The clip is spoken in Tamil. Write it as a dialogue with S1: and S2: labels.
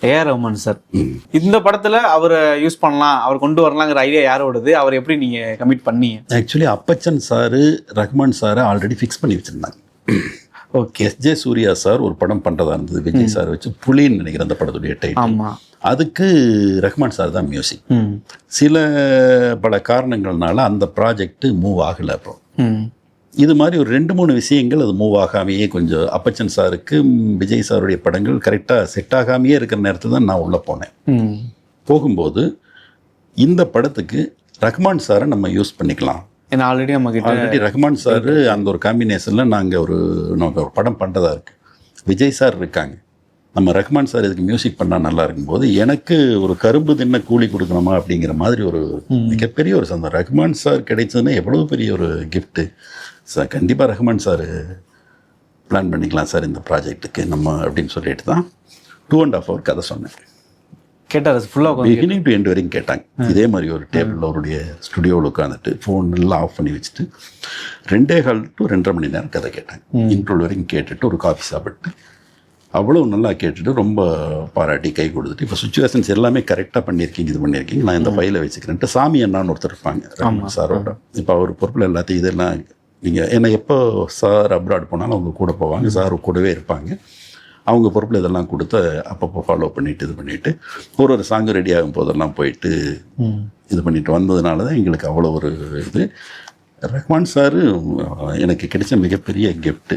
S1: AR Rahman sir. இந்த படத்துல அவரை யூஸ் பண்ணலாம், அவர் கொண்டு வரலாங்கிற ஐடியா யாரோடது? அவர் எப்படி நீங்க கமிட் பண்ணீங்க?
S2: ஆக்சுவலி அப்பச்சன் சாரு ரஹ்மான் சாரை ஆல்ரெடி ஃபிக்ஸ் பண்ணி வச்சுருந்தாங்க.
S1: ஓகே.
S2: எஸ்ஜே சூர்யா சார் ஒரு படம் பண்ணுறதா இருந்தது, விஜய் சார் வச்சு, புலின்னு நினைக்கிறேன் அந்த படத்துடைய டைட்டில்.
S1: ஆமா.
S2: அதுக்கு ரஹ்மான் சார் தான் மியூசிக். சில பல காரணங்கள்னால அந்த ப்ராஜெக்ட் மூவ் ஆகலை. அப்போ இது மாதிரி ஒரு 2-3 விஷயங்கள் அது மூவ் ஆகாமையே, கொஞ்சம் அப்பச்சன் சாருக்கு விஜய் சாருடைய படங்கள் கரெக்டாக செட் ஆகாமையே இருக்கிற நேரத்தில் தான் நான் உள்ளே போனேன். போகும்போது இந்த படத்துக்கு ரஹ்மான் சாரை நம்ம யூஸ் பண்ணிக்கலாம்.
S1: ஏன்னா ஆல்ரெடி
S2: ரஹ்மான் சார் அந்த ஒரு காம்பினேஷனில் நமக்கு ஒரு படம் பண்ணுறதா இருக்குது. விஜய் சார் இருக்காங்க, நம்ம ரஹ்மான் சார் இதுக்கு மியூசிக் பண்ணால் நல்லா இருக்கும்போது எனக்கு ஒரு கரும்பு தின்ன கூலி கொடுக்கணுமா அப்படிங்கிற மாதிரி ஒரு மிகப்பெரிய ஒரு சந்தோஷம். ரஹ்மான் சார் கிடைச்சதுன்னா எவ்வளோ பெரிய ஒரு கிஃப்ட்டு சார். கண்டிப்பாக ரஹ்மான் சார் பிளான் பண்ணிக்கலாம் சார் இந்த ப்ராஜெக்ட்டுக்கு நம்ம அப்படின்னு சொல்லிட்டு தான் 2.5 hour கதை சொன்னேன்.
S1: கேட்டார் ஃபுல்லாக
S2: பிகினிங் டு எண்ட் வரைக்கும் கேட்டாங்க. இதே மாதிரி ஒரு டேபிளில் அவருடைய ஸ்டுடியோவில் உட்காந்துட்டு ஃபோன் எல்லாம் ஆஃப் பண்ணி வச்சுட்டு 2.25 to 2.5 மணி நேரம் கதை கேட்டாங்க. இன்ட்ரோல் வரைக்கும் கேட்டுட்டு ஒரு காஃபி சாப்பிட்டு அவ்வளோ நல்லா கேட்டுட்டு ரொம்ப பாராட்டி கை கொடுத்துட்டு, இப்போ சுச்சுவேஷன்ஸ் எல்லாமே கரெக்டாக பண்ணியிருக்கீங்க, இது பண்ணியிருக்கீங்க, நான் இந்த ஃபைலை வச்சுக்கிறேன்ட்டு சாமி அண்ணான்னு ஒருத்தர் இருப்பாங்க ரஹ்மான் சாரோட. இப்போ அவர் பொறுப்பில் எல்லாத்தையும் இதெல்லாம் நீங்கள் ஏன்னா எப்போ சார் அப்ராட் போனாலும் அவங்க கூட போவாங்க, சார் கூடவே இருப்பாங்க. அவங்க பொறுப்பில் இதெல்லாம் கொடுத்து அப்பப்போ ஃபாலோ பண்ணிவிட்டு இது பண்ணிவிட்டு ஒரு சாங்கு ரெடி ஆகும் போதெல்லாம் போயிட்டு இது பண்ணிட்டு வந்ததுனால தான் எங்களுக்கு அவ்வளோ ஒரு இது. ரஹ்மான் சார் எனக்கு கிடைச்ச மிகப்பெரிய கிஃப்ட்டு.